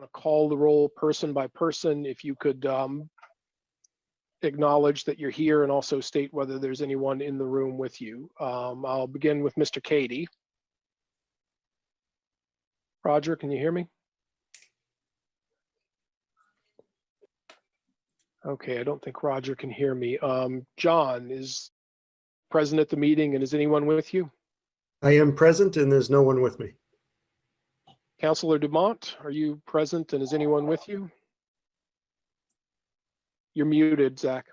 going to call the roll person by person. If you could acknowledge that you're here and also state whether there's anyone in the room with you. I'll begin with Mr. Cady. Roger, can you hear me? Okay, I don't think Roger can hear me. John is present at the meeting, and is anyone with you? I am present and there's no one with me. Councilor Dumont, are you present and is anyone with you? You're muted, Zach.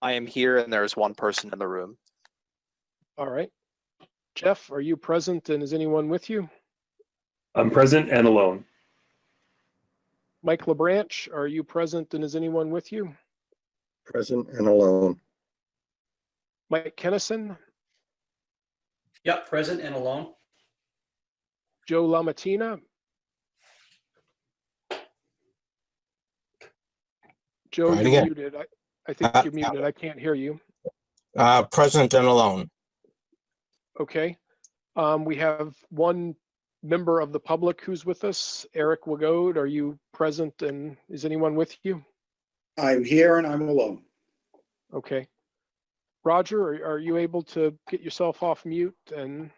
I am here and there's one person in the room. All right. Jeff, are you present and is anyone with you? I'm present and alone. Mike LeBranch, are you present and is anyone with you? Present and alone. Mike Kennison? Yep, present and alone. Joe LaMattina? Joe, Try it you're again. muted. I think you're muted. I can't hear you. Present and alone. Okay. We have one member of the public who's with us. Eric Wagode, are you present and is anyone with you? I'm here and I'm alone. Okay. Roger, are you able to get yourself off mute? And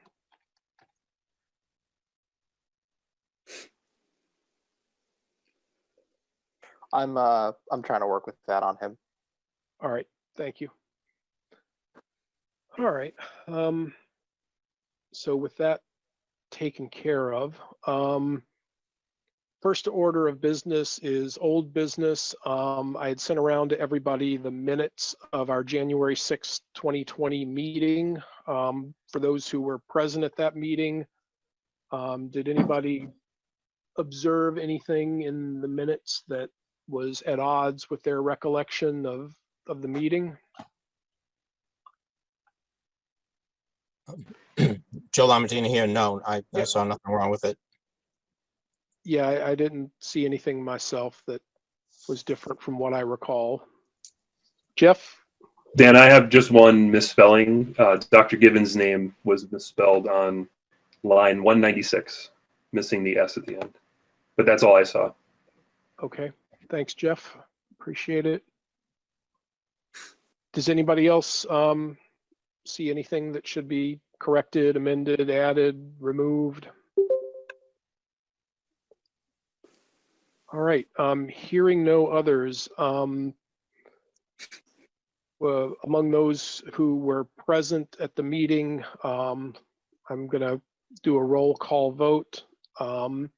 I'm trying to work with that on him. all right, thank you. All right. So with that taken care of, first order of business is old business. I had sent around to everybody the minutes of our January 6th, 2020 meeting. For those who were present at that meeting, did anybody observe anything in the minutes that was at odds with their recollection of the meeting? Joe Lamartina here. No, I saw nothing wrong with it. Yeah, I didn't see anything myself that was different from what I recall. Jeff? Dan, I have just one misspelling. Dr. Given's name was misspelled on line 196, missing the S at the end. But that's all I saw. Okay, thanks, Jeff. Appreciate it. Does anybody else see anything that should be corrected, amended, added, removed? All right, hearing no others, among those who were present at the meeting, I'm gonna do a roll call vote. Dan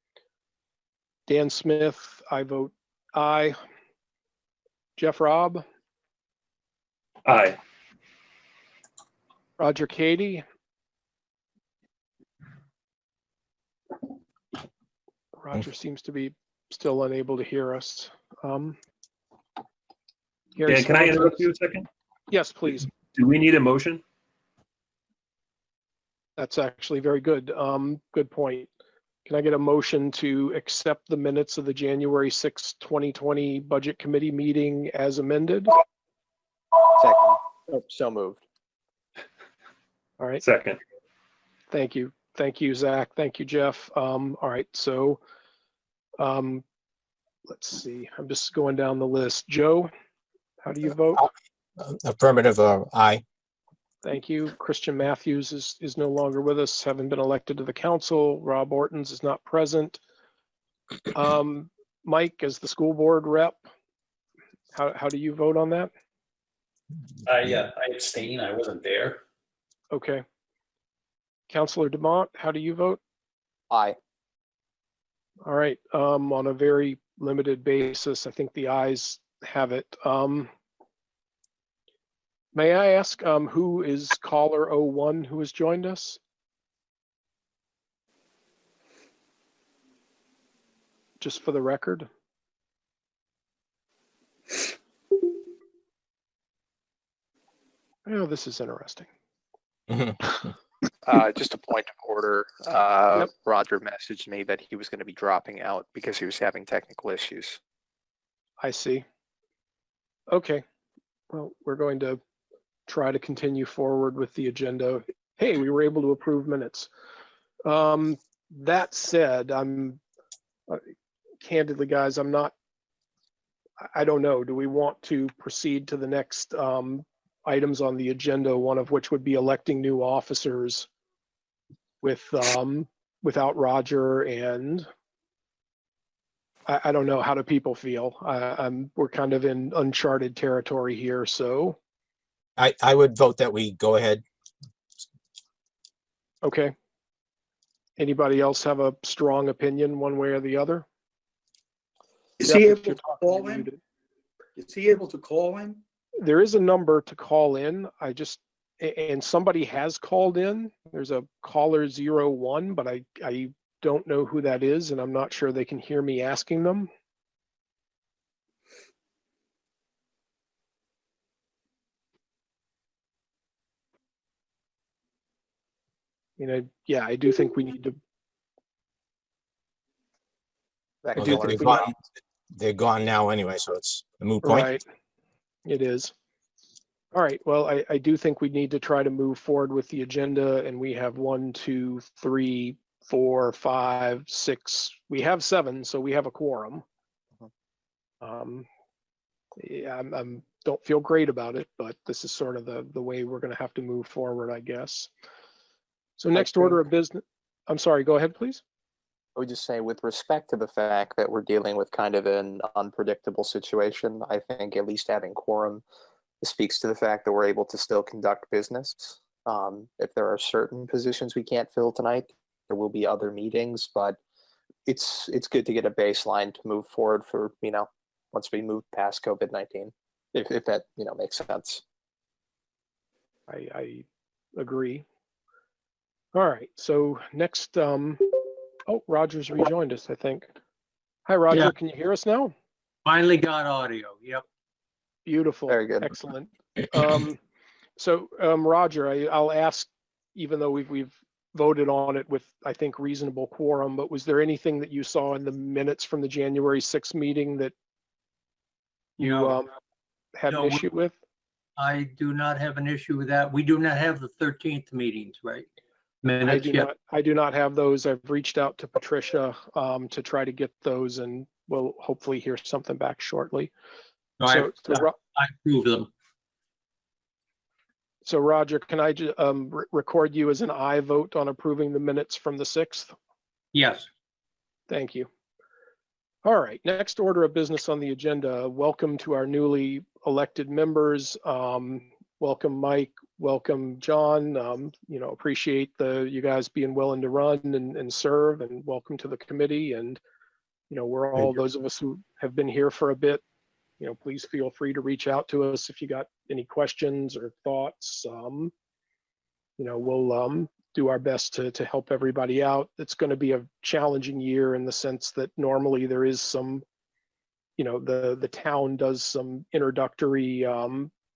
Smith, I vote aye. Jeff Robb? Aye. Roger Cady? Roger seems to be still unable to hear us. Gary Dan, can I Swanson? interrupt you a second? Yes, please. Do we need a motion? That's actually very good. Good point. Can I get a motion to accept the minutes of the January 6th, 2020 Budget Committee meeting as amended? Second. Oh, so moved. All right. Second. Thank you. Thank you, Zach. Thank you, Jeff. All right. So let's see. I'm just going down the list. Joe, how do you vote? Affirmative, aye. Thank you. Christian Matthews is no longer with us, having been elected to the council. Rob Ortons is not present. Mike, as the school board rep, how do you vote on that? I abstain. I wasn't there. Okay. Councilor Dumont, how do you vote? Aye. All right. On a very limited basis, I think the ayes have it. May I ask who is caller 01 who has joined us? Just for the record. Oh, this is interesting. Just a point of order. Yep. Roger messaged me that he was going to be dropping out because he was having technical issues. I see. Okay. Well, we're going to try to continue forward with the agenda. Hey, we were able to approve minutes. That said, candidly, guys, I don't know. Do we want to proceed to the next items on the agenda, one of which would be electing new officers without Roger, and I don't know, how do people feel? We're kind of in uncharted territory here, so I would vote that we go ahead. okay. Anybody else have a strong opinion one way or the other? Is Jeff, he if able you're to talking, call you're in? muted. Is he able to call in? There is a number to call in. And somebody has called in. There's a caller 01, but I don't know who that is, and I'm not sure they can hear me asking them. Yeah, I do think we need to. That I Well, do caller think they're we- gone. They're gone now anyway, so it's a moot point. Right. It is. All right. Well, I do think we need to try to move forward with the agenda, and we have 1, 2, 3, 4, 5, 6. We have 7, so we have a quorum. Yeah, I'm don't feel great about it, but this is sort of the way we're going to have to move forward, I guess. So next order of business. I'm sorry. Go ahead, please. I would just say, with respect to the fact that we're dealing with kind of an unpredictable situation, I think at least having quorum speaks to the fact that we're able to still conduct business. If there are certain positions we can't fill tonight, there will be other meetings, but it's good to get a baseline to move forward for, once we move past COVID-19, if that, makes sense. I agree. All right. So next, oh, Roger's rejoined us, I think. Hi, Roger. Yeah. Can you hear us now? Finally got audio. Yep. Beautiful. Very good. Excellent. Roger, I'll ask, even though we've voted on it with, I think, reasonable quorum, but was there anything that you saw in the minutes from the January 6th meeting that you No. had No, an issue with? I do not have an issue with that. We do not have the 13th meetings, right? Minutes yet. I do not have those. I've reached out to Patricia to try to get those, and we'll hopefully hear something back shortly. No, I approve them. So Roger, can I record you as an aye vote on approving the minutes from the 6th? Yes. Thank you. All right, next order of business on the agenda. Welcome to our newly elected members. Welcome, Mike. Welcome, John. Appreciate you guys being willing to run and serve, and welcome to the committee. And, we're all, those of us who have been here for a bit, please feel free to reach out to us if you got any questions or thoughts. We'll do our best to help everybody out. It's going to be a challenging year in the sense that normally there is some, the town does some introductory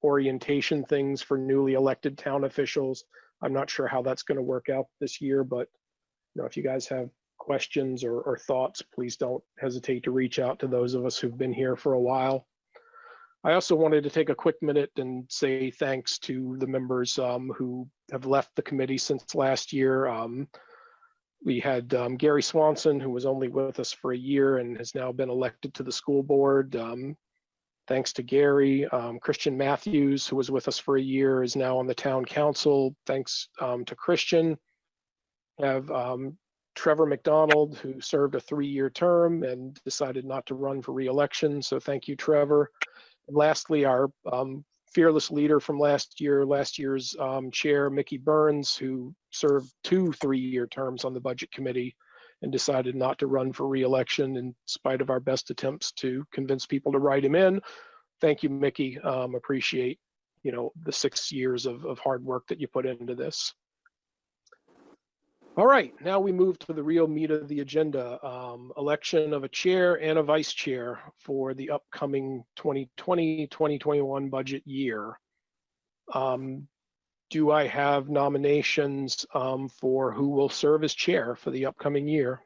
orientation things for newly elected town officials. I'm not sure how that's going to work out this year, but if you guys have questions or thoughts, please don't hesitate to reach out to those of us who've been here for a while. I also wanted to take a quick minute and say thanks to the members who have left the committee since last year. We had Gary Swanson, who was only with us for a year and has now been elected to the school board. Thanks to Gary. Christian Matthews, who was with us for a year, is now on the town council. Thanks to Christian. We have Trevor McDonald, who served a 3-year term and decided not to run for re-election. So thank you, Trevor. And lastly, our fearless leader from last year's chair, Mickey Burns, who served 2 3-year terms on the budget committee and decided not to run for re-election in spite of our best attempts to convince people to write him in. Thank you, Mickey. Appreciate, the 6 years of hard work that you put into this. All right, now we move to the real meat of the agenda, election of a chair and a vice chair for the upcoming 2020-2021 budget year. Do I have nominations for who will serve as chair for the upcoming year?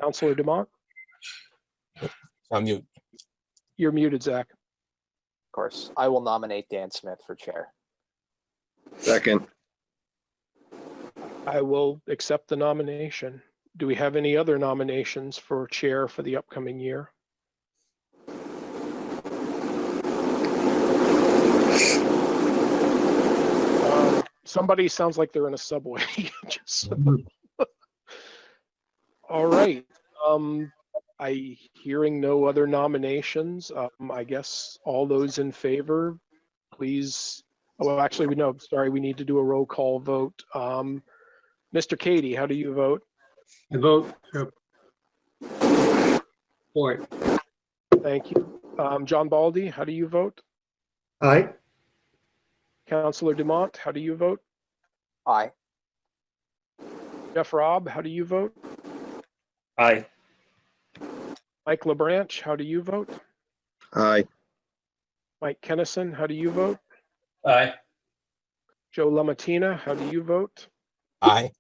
Councilor Demont? I'm mute. You're muted, Zach. Of course, I will nominate Dan Smith for chair. Second. I will accept the nomination. Do we have any other nominations for chair for the upcoming year? Somebody sounds like they're in a subway. Just- All right. Hearing no other nominations, I guess all those in favor, please. Oh, well, actually, we need to do a roll call vote. Mr. Katie, how do you vote? I vote for it. Thank you. John Baldy, how do you vote? Aye. Councillor Dumont, how do you vote? Aye. Jeff Robb, how do you vote? Aye. Mike LeBranch, how do you vote? Aye. Mike Kennison, how do you vote? Aye. Joe Lamatina, how do you vote? Aye.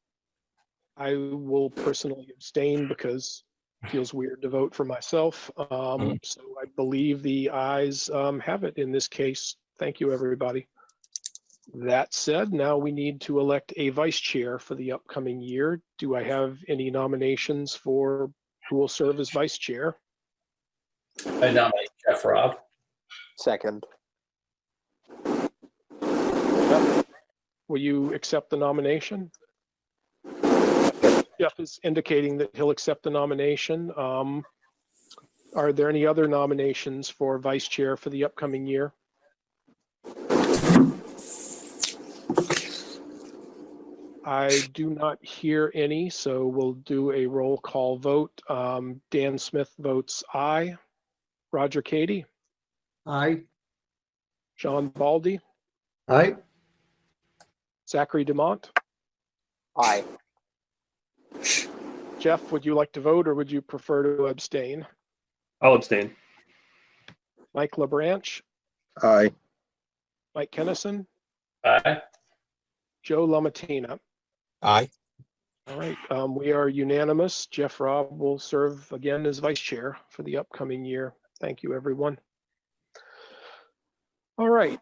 I will personally abstain because it feels weird to vote for myself. So I believe the ayes have it in this case. Thank you, everybody. That said, now we need to elect a vice chair for the upcoming year. Do I have any nominations for who will serve as vice chair? I nominate Jeff Robb. Second. Will you accept the nomination? Jeff is indicating that he'll accept the nomination. Are there any other nominations for vice chair for the upcoming year? I do not hear any, so we'll do a roll call vote. Dan Smith votes aye. Roger Cady, Aye. John Baldy, Aye. Zachary Dumont. Aye. Jeff, would you like to vote or would you prefer to abstain? I'll abstain. Mike LeBranch, Aye. Mike Kennison, Aye. Joe Lamatina. Aye. All right, we are unanimous. Jeff Robb will serve again as vice chair for the upcoming year. Thank you, everyone. All right,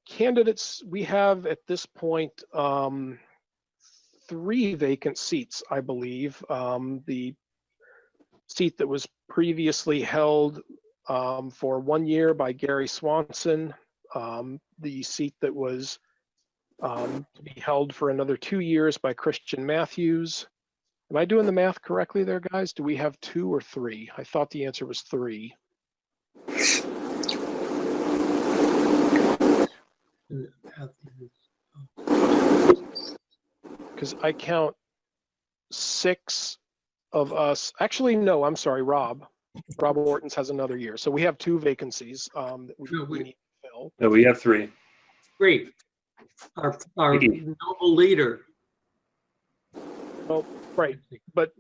candidates, we have at this point 3 vacant seats, I believe. The seat that was previously held for 1 year by Gary Swanson, the seat that was to be held for another 2 years by Christian Matthews. Am I doing the math correctly there, guys? Do we have 2 or 3? I thought the answer was 3. Because I count 6 of us. Actually, no, I'm sorry, Rob. Rob Ortons has another year. So we have 2 vacancies that we need to fill. No, we have 3. Great. Our noble leader. Well, right, but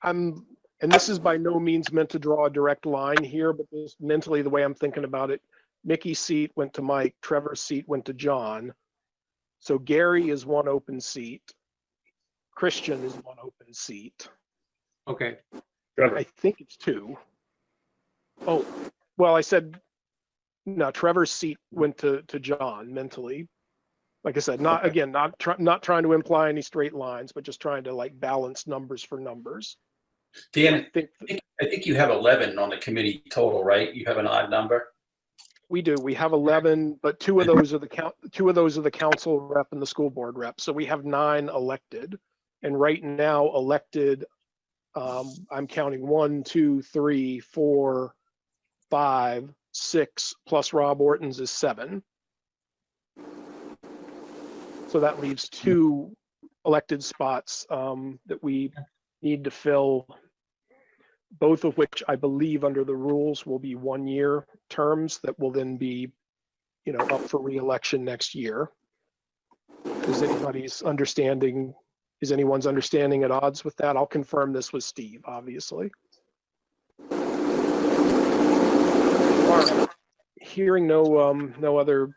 and this is by no means meant to draw a direct line here, but this, mentally, the way I'm thinking about it, Mickey's seat went to Mike, Trevor's seat went to John. So Gary is 1 open seat. Christian is 1 open seat. Okay. Trevor. I think it's 2. Oh, well, I said, no, Trevor's seat went to John mentally. Like I said, not trying to imply any straight lines, but just trying to like balance numbers for numbers. Dan, I think you have 11 on the committee total, right? You have an odd number. We do. We have 11, but 2 of those are the council rep and the school board rep. So we have 9 elected, and right now elected, I'm counting 1, 2, 3, 4, 5, 6 plus Rob Ortons is 7. So that leaves 2 elected spots that we need to fill, both of which I believe under the rules will be 1-year terms that will then be, up for re-election next year. Is anyone's understanding at odds with that? I'll confirm this with Steve, obviously. All right. Hearing no other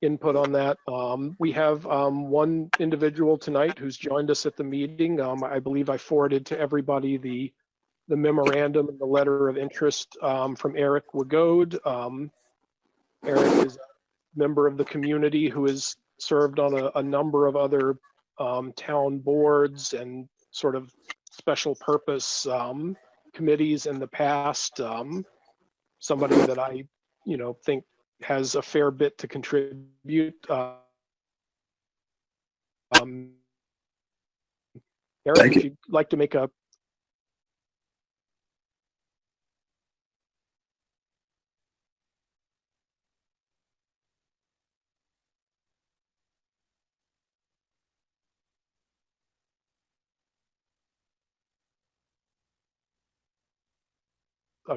input on that. We have 1 individual tonight who's joined us at the meeting. I believe I forwarded to everybody the memorandum and the letter of interest from Eric Wagode. Eric is a member of the community who has served on a number of other town boards and sort of special purpose committees in the past. Somebody that I, think has a fair bit to contribute. Eric, Thank if you'd like to make a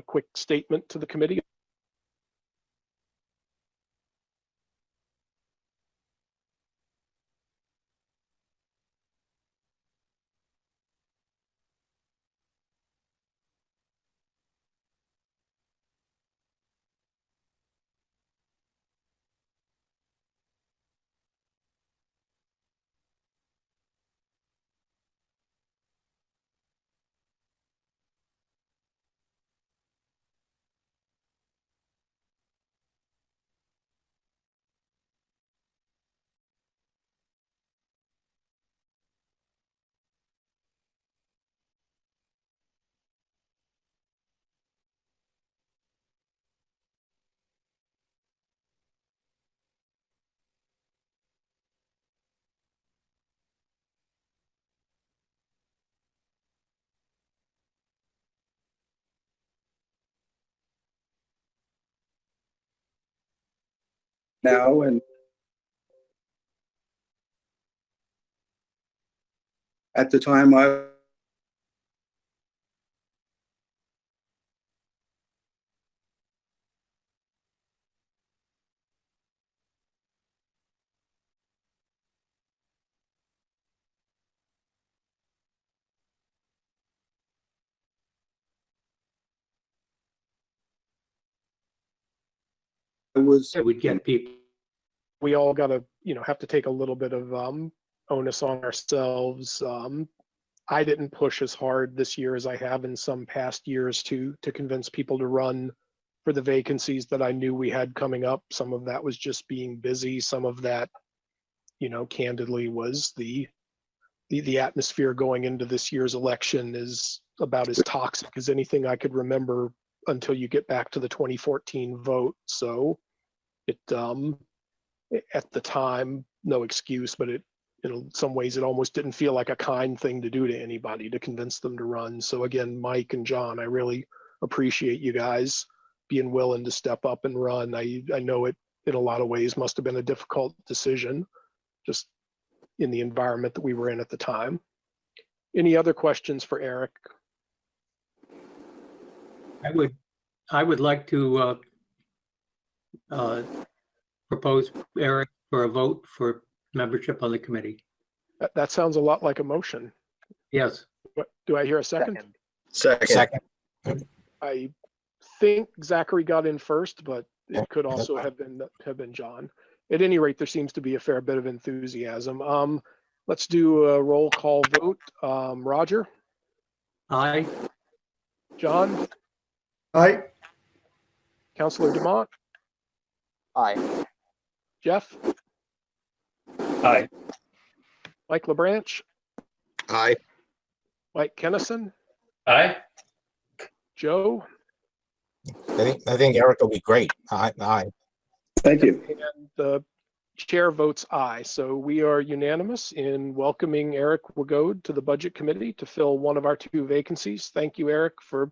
quick statement to the committee. Now, and at the time I was, We'd get people. We all got to, have to take a little bit of onus on ourselves. I didn't push as hard this year as I have in some past years to convince people to run for the vacancies that I knew we had coming up. Some of that was just being busy. Some of that, candidly was the atmosphere going into this year's election is about as toxic as anything I could remember until you get back to the 2014 vote. So it, at the time, no excuse, but it, in some ways it almost didn't feel like a kind thing to do to anybody to convince them to run. So again, Mike and John, I really appreciate you guys being willing to step up and run. I know it in a lot of ways must have been a difficult decision just in the environment that we were in at the time. Any other questions for Eric? I would like to propose Eric for a vote for membership on the committee. That sounds a lot like a motion. Yes. Do I hear a second? second. I think Zachary got in first, but it could also have been John. At any rate, there seems to be a fair bit of enthusiasm. Let's do a roll call vote. Roger, Aye. John, Aye. Councilor Dumont, Aye. Jeff, Aye. Mike LaBranch, Aye. Mike Kennison, Aye. Joe, I think Eric will be great. Aye. thank you. and the chair votes aye. So we are unanimous in welcoming Eric Wagode to the Budget Committee to fill one of our 2 vacancies. Thank you, Eric, for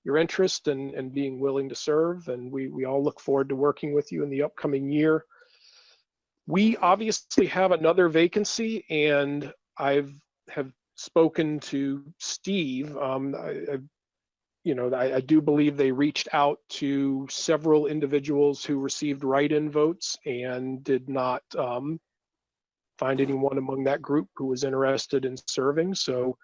your interest and being willing to serve. And we all look forward to working with you in the upcoming year. We obviously have another vacancy, and I have spoken to Steve. I do believe they reached out to several individuals who received write-in votes and did not find anyone among that group who was interested in serving. So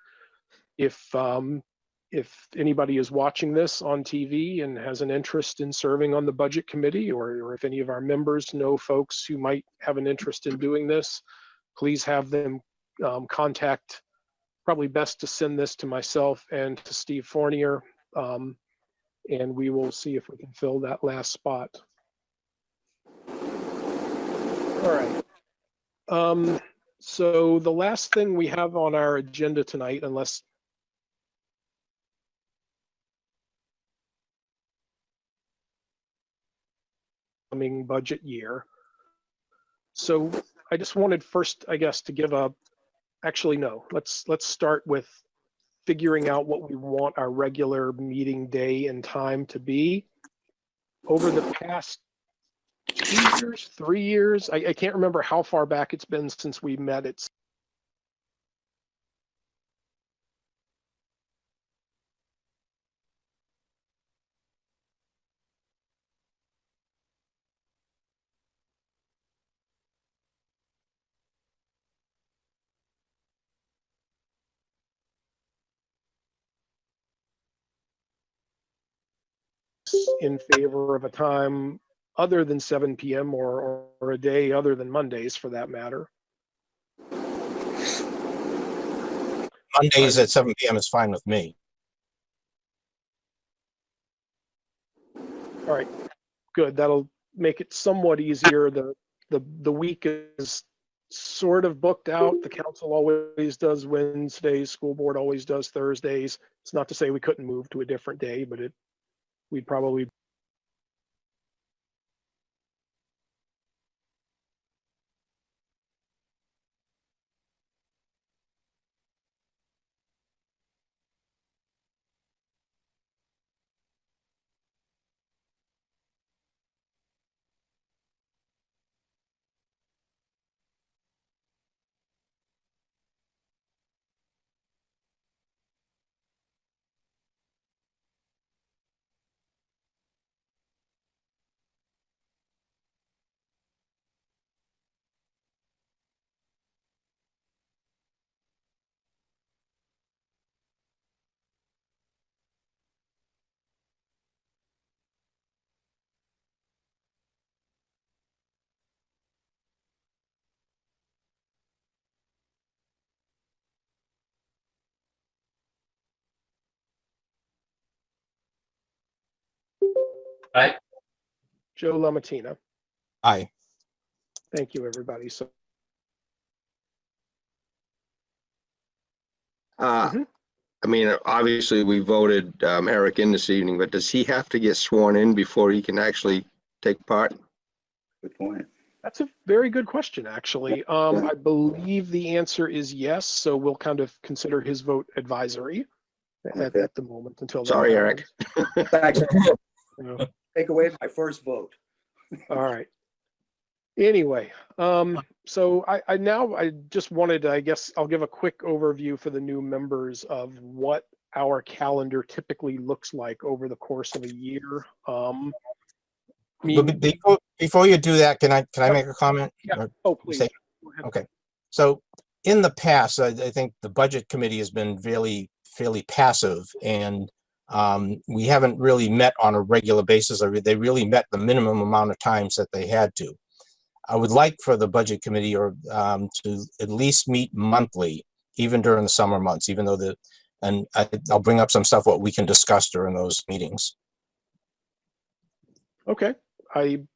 if anybody is watching this on TV and has an interest in serving on the Budget Committee, or if any of our members know folks who might have an interest in doing this, please have them contact. Probably best to send this to myself and to Steve Fournier, and we will see if we can fill that last spot. All right. So the last thing we have on our agenda tonight, unless coming budget year. So I just wanted first, I guess, to give a, actually, no, let's start with figuring out what we want our regular meeting day and time to be. Over the past 2 years, 3 years, I can't remember how far back it's been since we met. It's in favor of a time other than 7 p.m. or a day other than Mondays for that matter. Mondays at 7 p.m. is fine with me. All right, good. That'll make it somewhat easier. The week is sort of booked out. The council always does Wednesdays, school board always does Thursdays. It's not to say we couldn't move to a different day, but we'd probably. Aye. Joe Lamatina. Aye. Thank you, everybody. So I mean, obviously, we voted Eric in this evening, but does he have to get sworn in before he can actually take part? Good point. that's a very good question, actually. I believe the answer is yes. So we'll kind of consider his vote advisory at the moment until. that Sorry, Eric. happens. Thanks. You know. Take away my first vote. All right. Anyway, so I now I just wanted to, I guess I'll give a quick overview for the new members of what our calendar typically looks like over the course of a year. I mean, Before you do that, can I make a comment? Yeah. Or oh, please. say- Go ahead. Okay. So in the past, I think the budget committee has been fairly passive, and we haven't really met on a regular basis. They really met the minimum amount of times that they had to. I would like for the budget committee to at least meet monthly, even during the summer months, even though I'll bring up some stuff what we can discuss during those meetings. Okay. I'm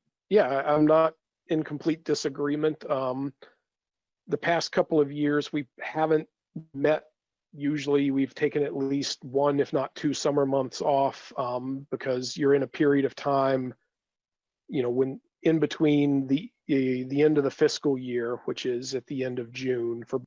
not in complete disagreement. The past couple of years, we haven't met. Usually we've taken at least one, if not two summer months off, because you're in a period of time, when in between the end of the fiscal year, which is at the end of June for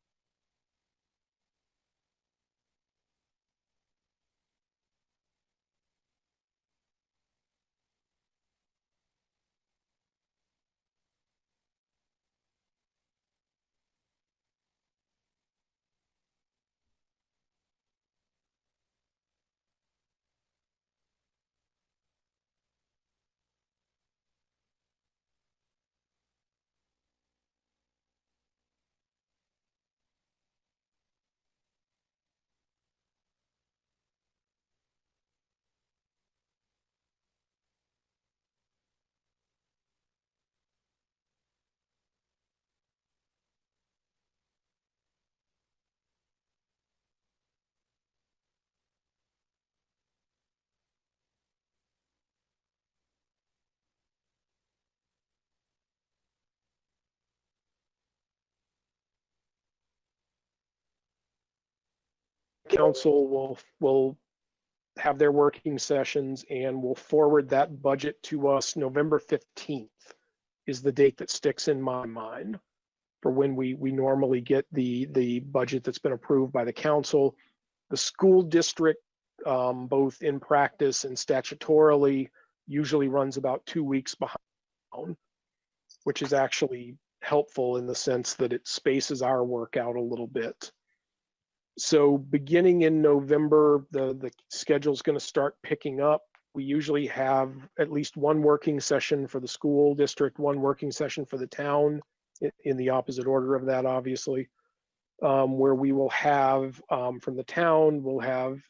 council will have their working sessions and will forward that budget to us. November 15th is the date that sticks in my mind for when we normally get the budget that's been approved by the council. The school district, both in practice and statutorily, usually runs about 2 weeks behind, which is actually helpful in the sense that it spaces our work out a little bit. So beginning in November, the schedule's going to start picking up. We usually have at least one working session for the school district, one working session for the town, in the opposite order of that, obviously, where we will have, from the town, we'll have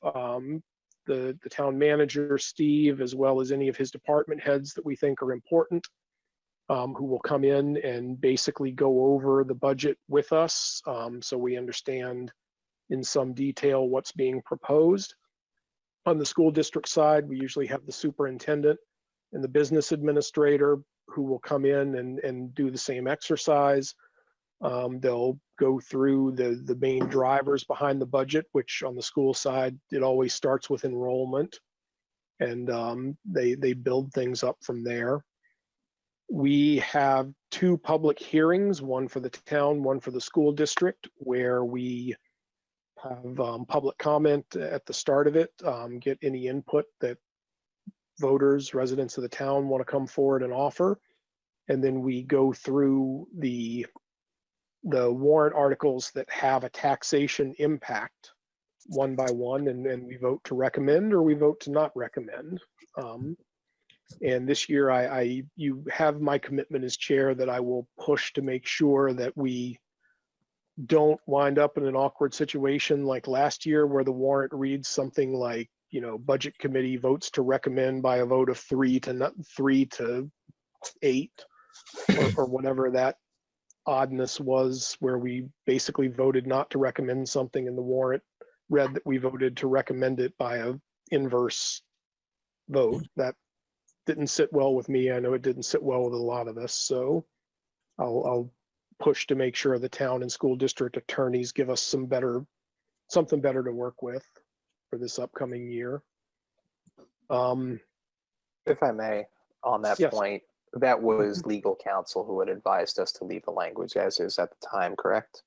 the town manager, Steve, as well as any of his department heads that we think are important, who will come in and basically go over the budget with us, so we understand in some detail what's being proposed. On the school district side, we usually have the superintendent and the business administrator who will come in and do the same exercise. They'll go through the main drivers behind the budget, which on the school side, it always starts with enrollment, and they build things up from there. We have 2 public hearings, one for the town, one for the school district, where we have public comment at the start of it, get any input that voters, residents of the town want to come forward and offer. And then we go through the warrant articles that have a taxation impact one by one, and we vote to recommend or we vote to not recommend. And this year, you have my commitment as chair that I will push to make sure that we don't wind up in an awkward situation like last year where the warrant reads something like, budget committee votes to recommend by a vote of 3 to 8 or whatever that oddness was, where we basically voted not to recommend something and the warrant read that we voted to recommend it by a inverse vote. That didn't sit well with me. I know it didn't sit well with a lot of us. So I'll push to make sure the town and school district attorneys give us something better to work with for this upcoming year. If I may, on that Yes. point, that was legal counsel who had advised us to leave the language as is at the time, correct?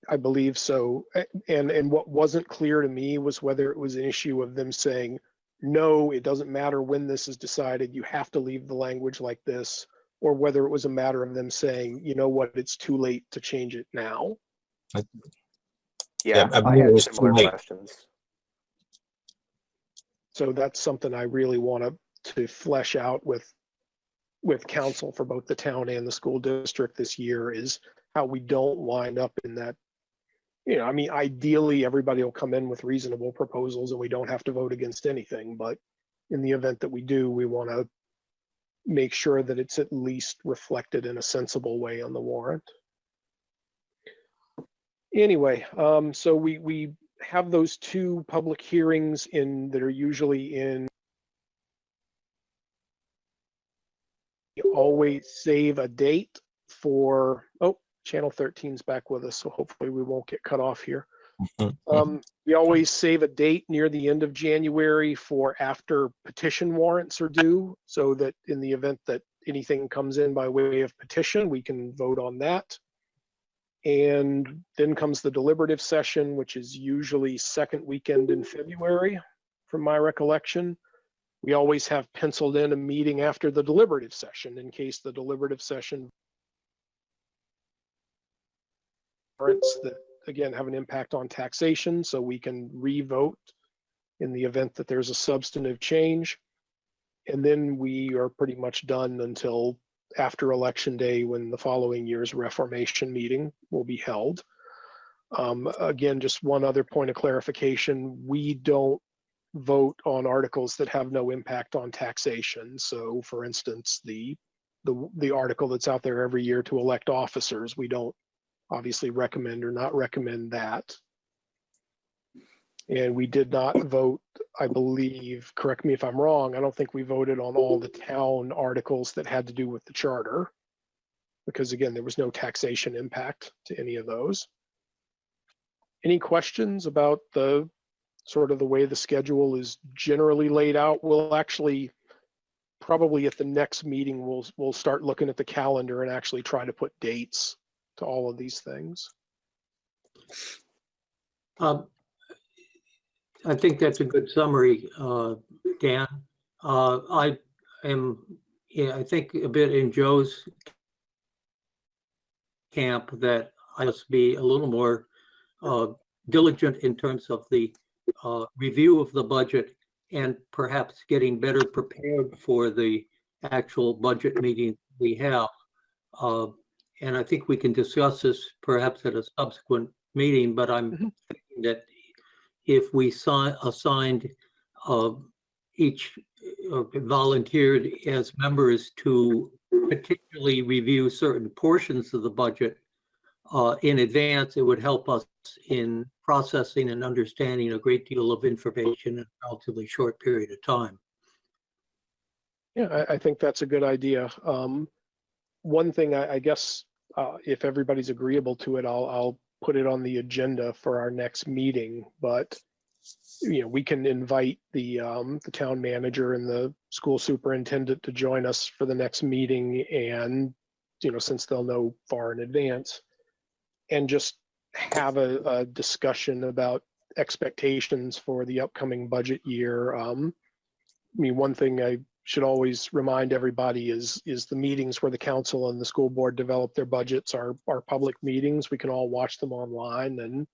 I believe so. And what wasn't clear to me was whether it was an issue of them saying, no, it doesn't matter when this is decided, you have to leave the language like this, or whether it was a matter of them saying, you know what, it's too late to change it now. Yeah, I I believe it had was too similar late. questions. So that's something I really want to flesh out with council for both the town and the school district this year, is how we don't wind up in that. Ideally, everybody will come in with reasonable proposals and we don't have to vote against anything. But in the event that we do, we want to make sure that it's at least reflected in a sensible way on the warrant. Anyway, so we have those 2 public hearings that are usually in. You always save a date for, Channel 13's back with us, so hopefully we won't get cut off here. We always save a date near the end of January for after petition warrants are due, so that in the event that anything comes in by way of petition, we can vote on that. And then comes the deliberative session, which is usually second weekend in February, from my recollection. We always have penciled in a meeting after the deliberative session in case the deliberative session warrants that, again, have an impact on taxation, so we can re-vote in the event that there's a substantive change. And then we are pretty much done until after Election Day, when the following year's Reformation meeting will be held. Again, just one other point of clarification, we don't vote on articles that have no impact on taxation. So for instance, the article that's out there every year to elect officers, we don't obviously recommend or not recommend that. And we did not vote, I believe, correct me if I'm wrong, I don't think we voted on all the town articles that had to do with the charter, because again, there was no taxation impact to any of those. Any questions about the sort of the way the schedule is generally laid out. We'll actually, probably at the next meeting, we'll start looking at the calendar and actually try to put dates to all of these things. I think that's a good summary, Dan. I think a bit in Joe's camp that I must be a little more diligent in terms of the review of the budget and perhaps getting better prepared for the actual budget meeting we have. And I think we can discuss this perhaps at a subsequent meeting, but I'm thinking that if we assigned each volunteered as members to particularly review certain portions of the budget in advance, it would help us in processing and understanding a great deal of information in a relatively short period of time. Yeah, I think that's a good idea. One thing, I guess, if everybody's agreeable to it, I'll put it on the agenda for our next meeting. But we can invite the town manager and the school superintendent to join us for the next meeting, and since they'll know far in advance, and just have a discussion about expectations for the upcoming budget year. One thing I should always remind everybody is the meetings where the council and the school board develop their budgets are public meetings. We can all watch them online, and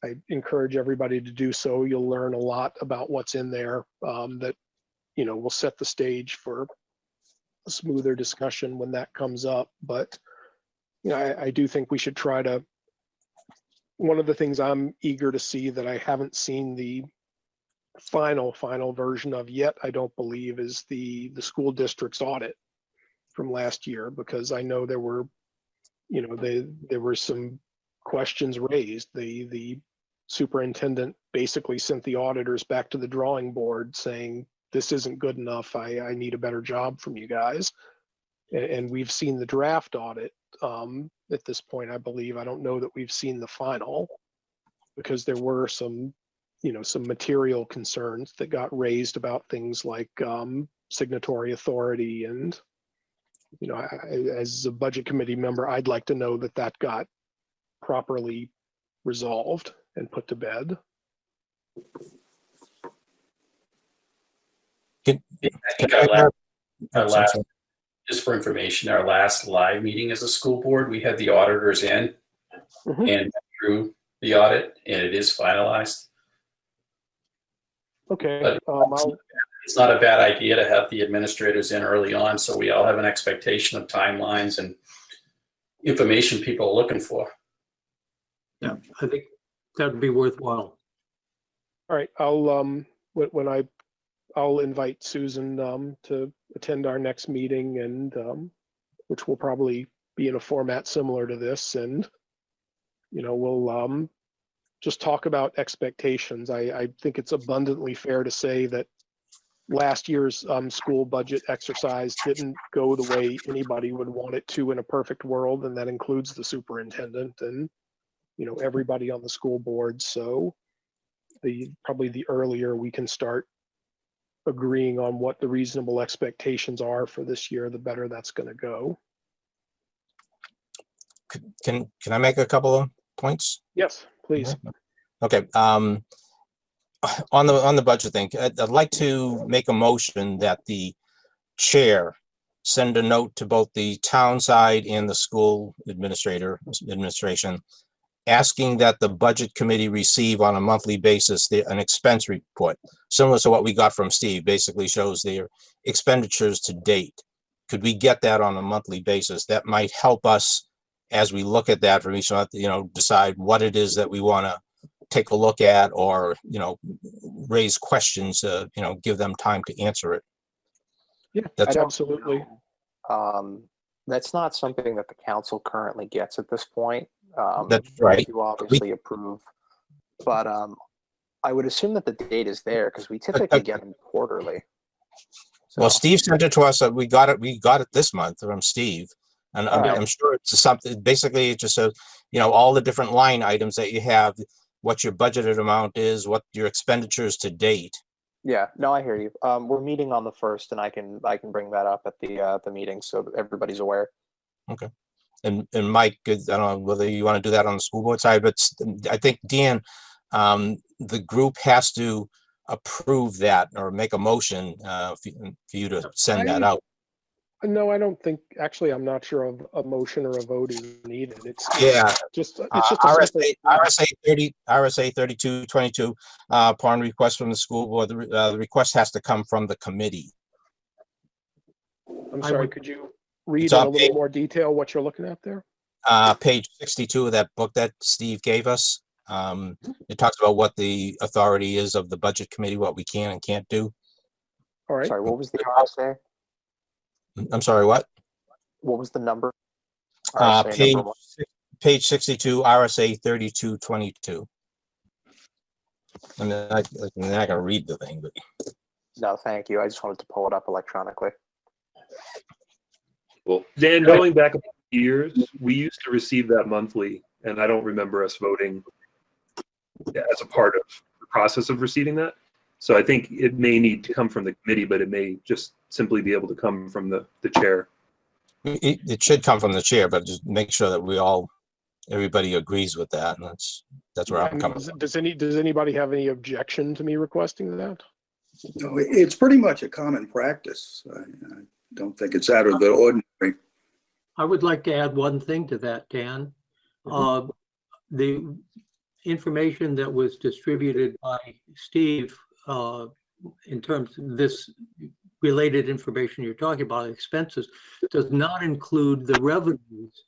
I encourage everybody to do so. You'll learn a lot about what's in there that will set the stage for a smoother discussion when that comes up. But I do think we should try to. One of the things I'm eager to see that I haven't seen the final version of yet, I don't believe, is the school district's audit from last year, because I know there were some questions raised. The superintendent basically sent the auditors back to the drawing board saying, this isn't good enough. I need a better job from you guys. And we've seen the draft audit at this point, I believe. I don't know that we've seen the final, because there were some material concerns that got raised about things like signatory authority. And, as a budget committee member, I'd like to know that got properly resolved and put to bed. I think our last, just for information, our last live meeting as a school board, we had the auditors in and through the audit, and it is finalized. Okay. But it's not a bad idea to have the administrators in early on, so we all have an expectation of timelines and information people are looking for. Yeah, I think that would be worthwhile. All right, I'll invite Susan to attend our next meeting, and which will probably be in a format similar to this, and we'll just talk about expectations. I think it's abundantly fair to say that last year's school budget exercise didn't go the way anybody would want it to in a perfect world, and that includes the superintendent and everybody on the school board. So probably the earlier we can start agreeing on what the reasonable expectations are for this year, the better that's going to go. Can I make a couple of points? Yes, please. Okay. On the budget thing, I'd like to make a motion that the chair send a note to both the town side and the school administration, asking that the budget committee receive on a monthly basis an expense report, similar to what we got from Steve, basically shows their expenditures to date. Could we get that on a monthly basis? That might help us as we look at that from each month, decide what it is that we want to take a look at, or, raise questions, give them time to answer it. Yeah, That's absolutely. That's not something that the council currently gets at this point. That's right. You obviously approve, but I would assume that the date is there because we typically get them quarterly. So. Well, Steve sent it to us. We got it this month from Steve, and I'm sure it's something. Basically, it just says all the different line items that you have. what your budgeted amount is, what your expenditures to date. Yeah, no, I hear you. We're meeting on the 1st, and I can bring that up at the meeting so that everybody's aware. And Mike, I don't know whether you want to do that on the school board side, but I think Dan, the group has to approve that or make a motion for you to send that out. No, I don't think, actually, I'm not sure of a motion or a vote is needed. It's Yeah. just a simple. RSA 3222, upon request from the school board, the request has to come from the committee. I'm I sorry, would- could you read It's in on a little more detail what you're looking at there? Page 62 of that book that Steve gave us. It talks about what the authority is of the budget committee, what we can and can't do. All right. Sorry, what was the RSA? I'm sorry, what? What was the number? RSA Page, number one. page 62, RSA 3222. I'm not gonna read the thing, but No, thank you. I just wanted to pull it up electronically. Well, Dan, going back a few years, we used to receive that monthly, and I don't remember us voting as a part of the process of receiving that. So I think it may need to come from the committee, but it may just simply be able to come from the chair. it should come from the chair, but just make sure that everybody agrees with that, and that's where I I'm mean, coming from. does anybody have any objection to me requesting that? No, it's pretty much a common practice. I don't think it's out of the ordinary. I would like to add one thing to that, Dan. The information that was distributed by Steve in terms of this related information you're talking about, expenses, does not include the revenues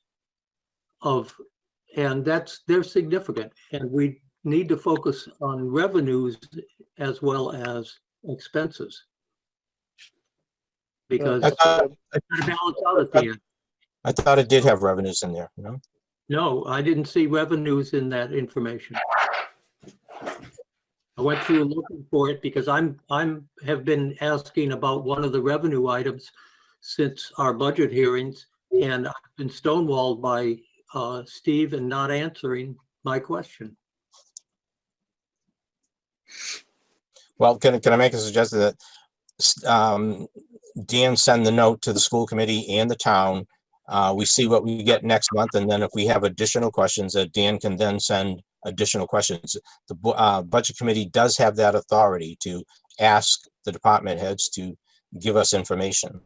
and they're significant. And we need to focus on revenues as well as expenses. Because I thought- it's gonna balance out at the end. I thought it did have revenues in there, you know? No, I didn't see revenues in that information. I went through looking for it because have been asking about one of the revenue items since our budget hearings, and I've been stonewalled by Steve and not answering my question. Well, can I make a suggestion that Dan send the note to the school committee and the town? We see what we get next month, and then if we have additional questions, that Dan can then send additional questions. The budget committee does have that authority to ask the department heads to give us information.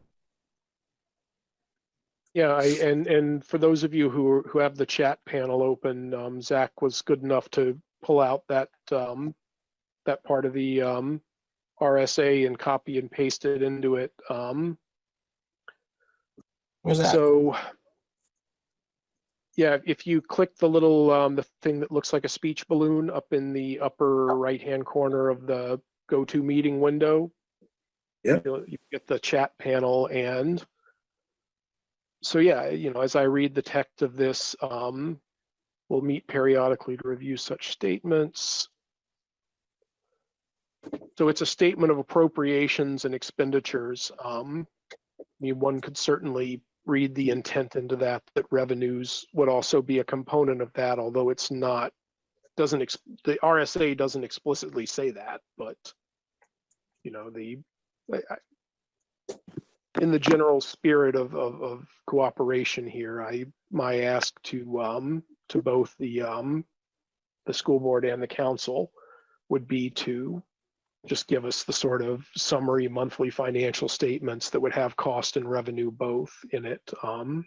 Yeah, and for those of you who have the chat panel open, Zach was good enough to pull out that part of the RSA and copy and paste it into it. Where's that? So, yeah, if you click the little the thing that looks like a speech balloon up in the upper right-hand corner of the GoToMeeting window, Yeah. you get the chat panel. And so, yeah, as I read the text of this, we'll meet periodically to review such statements. So it's a statement of appropriations and expenditures. I mean, one could certainly read the intent into that revenues would also be a component of that, although it's not, the RSA doesn't explicitly say that, but in the general spirit of cooperation here, my ask to both the school board and the council would be to just give us the sort of summary monthly financial statements that would have cost and revenue both in it. And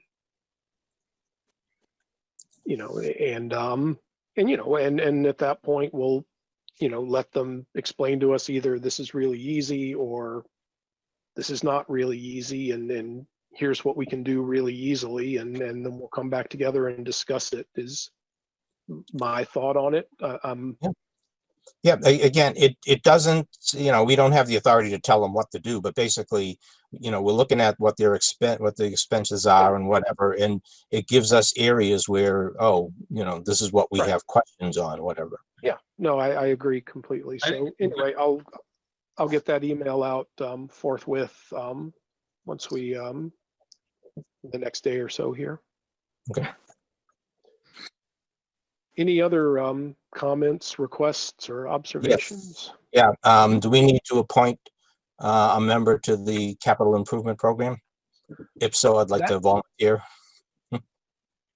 at that point we'll, let them explain to us either this is really easy or this is not really easy, and then here's what we can do really easily, and then we'll come back together and discuss it, is my thought on it. Yeah, again, it doesn't, we don't have the authority to tell them what to do, but basically, we're looking at what the expenses are and whatever, and it gives us areas where, this is what we Right. have questions on, whatever. Yeah, no, I agree completely. So anyway, I'll get that email out forthwith once we the next day or so here. Okay. Any other comments, requests, or observations? Yeah, do we need to appoint a member to the capital improvement program? If so, I'd like to volunteer.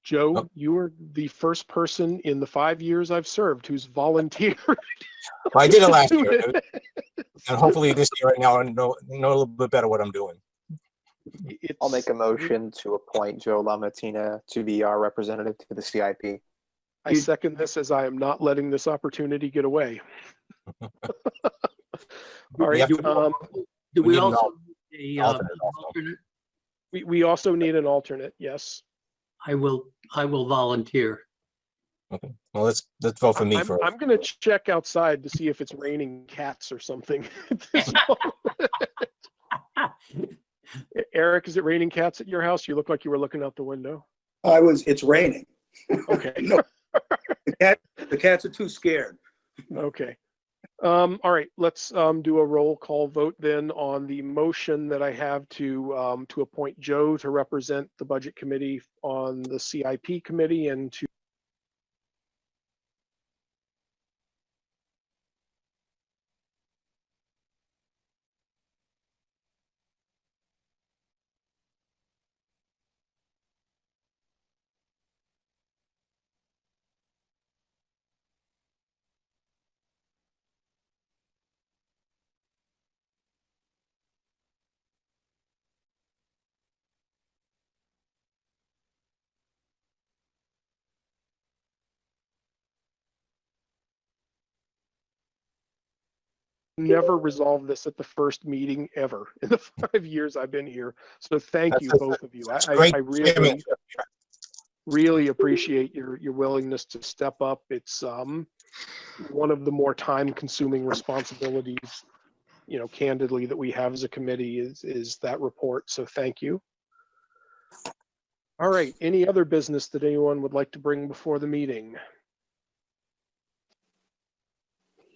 Joe, Oh. you are the first person in the 5 years I've served who's volunteered. I did it to last do year, it. and hopefully this year, I now know a little bit better what I'm doing. I'll make a motion to appoint Joe LaMattina to be our representative to the CIP. I second this, as I am not letting this opportunity get away. All right. have Um, Do we we need an also need a, alternate an also. alternate? we also need an alternate. Yes. I will volunteer. Okay. Well, let's vote for me I'm, first. I'm going to check outside to see if it's raining cats or something. at this moment. Eric, is it raining cats at your house? You look like you were looking out the window. It's raining. Okay. No, the cats are too scared. Okay. All right, let's do a roll call vote then on the motion that I have to appoint Joe to represent the budget committee on the CIP committee and to never resolve this at the first meeting ever in the 5 years I've been here. So thank you, both of you. That's I great really, chairmanship. really appreciate your willingness to step up. It's one of the more time-consuming responsibilities, candidly, that we have as a committee is that report. So thank you. All right. Any other business that anyone would like to bring before the meeting?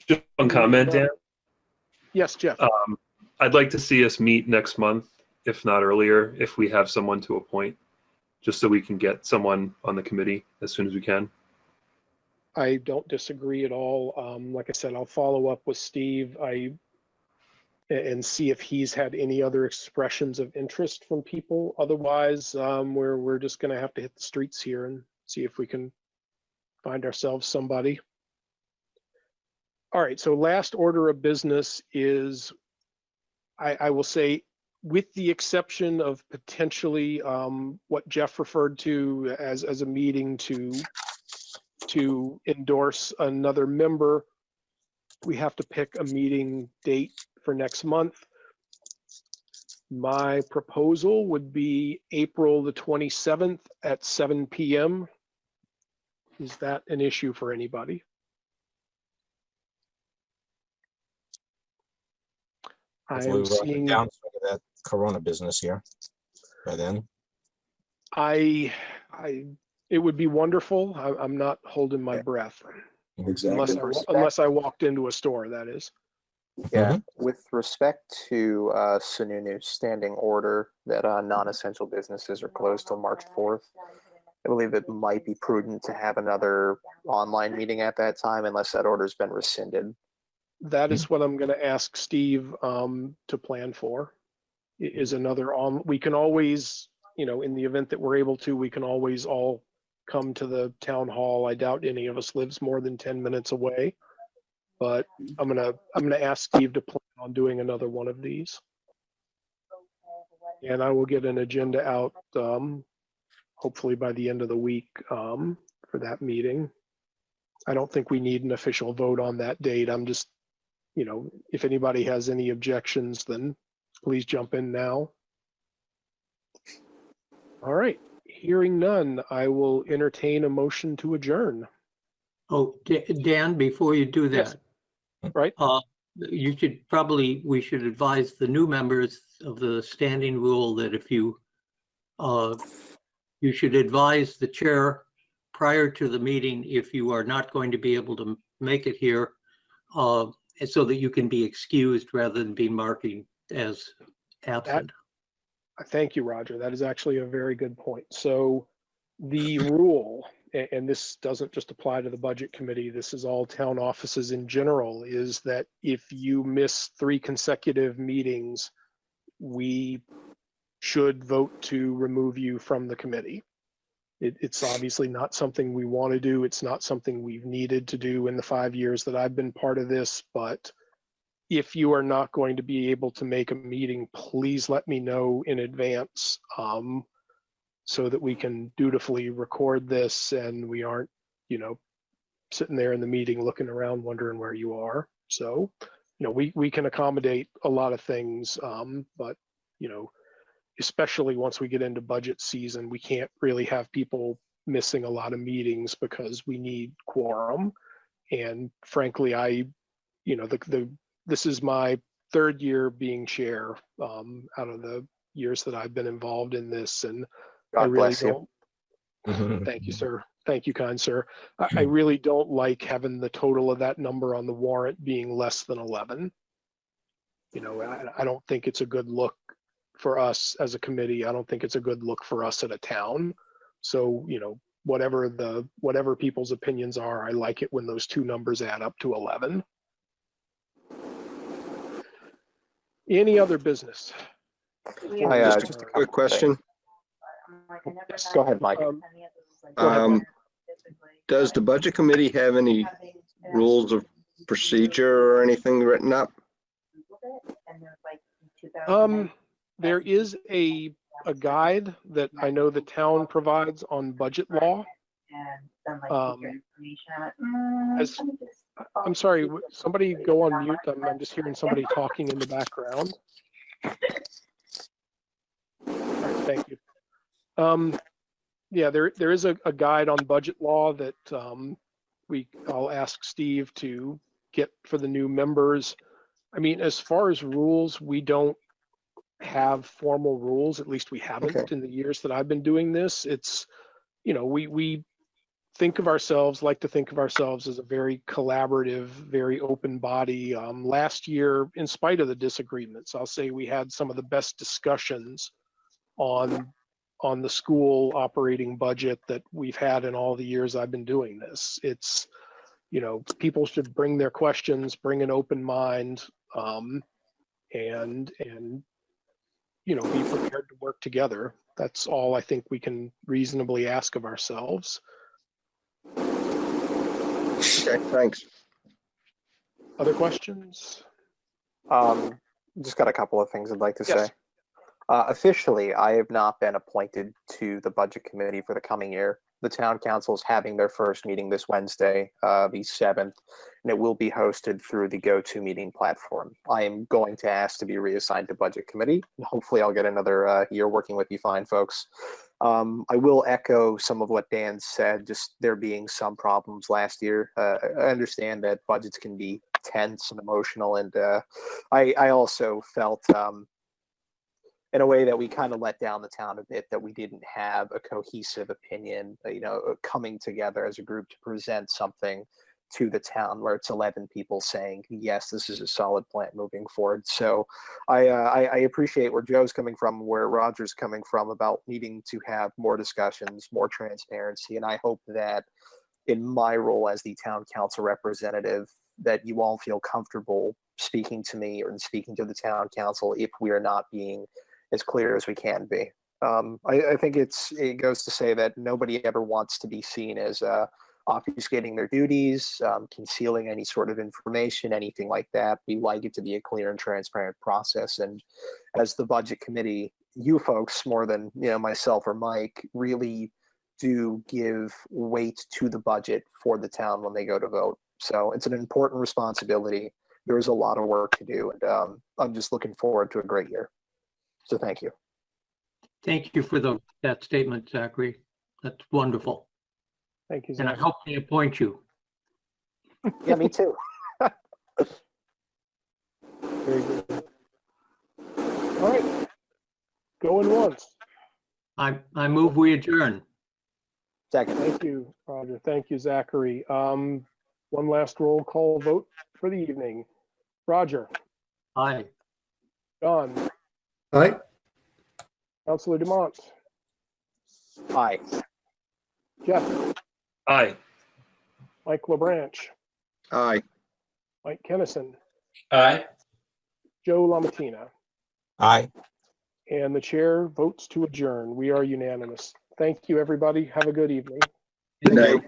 Just one comment, Dan. Yes, Jeff. I'd like to see us meet next month, if not earlier, if we have someone to appoint, just so we can get someone on the committee as soon as we can. I don't disagree at all. Like I said, I'll follow up with Steve and see if he's had any other expressions of interest from people. Otherwise, we're just going to have to hit the streets here and see if we can find ourselves somebody. All right, so last order of business is, I will say, with the exception of potentially what Jeff referred to as a meeting to endorse another member, we have to pick a meeting date for next month. My proposal would be April the 27th at 7 p.m. Is that an issue for anybody? I Hopefully am we're on the seeing, downside of that Corona business here by then. it would be wonderful. I'm not holding my breath Exactly. unless I walked into a store, that is. Yeah, with respect to Sununu's standing order that non-essential businesses are closed till March 4th, I believe it might be prudent to have another online meeting at that time unless that order's been rescinded. That is what I'm going to ask Steve to plan for. Is another on. We can always, in the event that we're able to, we can always all come to the town hall. I doubt any of us lives more than 10 minutes away, but I'm gonna ask Steve to plan on doing another one of these, and I will get an agenda out hopefully by the end of the week for that meeting. I don't think we need an official vote on that date. I'm just, if anybody has any objections, then please jump in now. All right, hearing none, I will entertain a motion to adjourn. Oh, Dan, before you do Yes. that. Right. We should advise the new members of the standing rule that if you should advise the chair prior to the meeting if you are not going to be able to make it here, so that you can be excused rather than be marking as absent. Thank you, Roger. That is actually a very good point. So the rule, and this doesn't just apply to the budget committee, this is all town offices in general, is that if you miss 3 consecutive meetings, we should vote to remove you from the committee. It's obviously not something we want to do. It's not something we've needed to do in the 5 years that I've been part of this, but if you are not going to be able to make a meeting, please let me know in advance, so that we can dutifully record this and we aren't, sitting there in the meeting looking around wondering where you are. So, we can accommodate a lot of things, but, especially once we get into budget season, we can't really have people missing a lot of meetings because we need quorum. And frankly, this is my 3rd year being chair, out of the years that I've been involved in this, and I really don't. Thank you, sir. Thank you, kind sir. I really don't like having the total of that number on the warrant being less than 11. I don't think it's a good look for us as a committee. I don't think it's a good look for us at a town. So, whatever people's opinions are, I like it when those 2 numbers add up to 11. Any other business? Just a quick question. Yes, go ahead, Mike. Does the budget committee have any rules of procedure or anything written up? There is a guide that I know the town provides on budget law. I'm sorry, somebody go on mute. I'm just hearing somebody talking in the background. All right, thank you. Yeah, there is a guide on budget law that I'll ask Steve to get for the new members. I mean, as far as rules, we don't have formal rules. At least we haven't in the years that I've been doing this. It's, we like to think of ourselves as a very collaborative, very open body. Last year, in spite of the disagreements, I'll say we had some of the best discussions on the school operating budget that we've had in all the years I've been doing this. It's, people should bring their questions, bring an open mind, and be prepared to work together. That's all I think we can reasonably ask of ourselves. Okay, thanks. Other questions? Just got a couple of things I'd like to Yes. say. Officially, I have not been appointed to the budget committee for the coming year. The town council is having their first meeting this Wednesday, the 7th, and it will be hosted through the GoToMeeting platform. I am going to ask to be reassigned to budget committee. Hopefully I'll get another year working with you fine folks. I will echo some of what Dan said, just there being some problems last year. I understand that budgets can be tense and emotional, and I also felt in a way that we kind of let down the town a bit, that we didn't have a cohesive opinion, coming together as a group to present something to the town where it's 11 people saying, yes, this is a solid plan moving forward. So I appreciate where Joe's coming from, where Roger's coming from about needing to have more discussions, more transparency. And I hope that in my role as the town council representative, that you all feel comfortable speaking to me or speaking to the town council if we are not being as clear as we can be. I think it goes to say that nobody ever wants to be seen as obfuscating their duties, concealing any sort of information, anything like that. We like it to be a clear and transparent process. And as the budget committee, you folks, more than myself or Mike, really do give weight to the budget for the town when they go to vote. So it's an important responsibility. There's a lot of work to do, and I'm just looking forward to a great year. So thank you. Thank you for that statement, Zachary. That's wonderful. Thank you, And I Zach. hope they appoint you. Yeah, me too. Very good. All right. Going once. I move we adjourn. Second. Thank you, Roger. Thank you, Zachary. One last roll call vote for the evening. Roger. Aye. John. Aye. Councilor Dumont. Aye. Jeff. Aye. Mike LaBranch, Aye. Mike Kennison, Aye. Joe Lamatina, Aye. and the chair votes to adjourn. We are unanimous. Thank you, everybody. Have a good evening. Good night.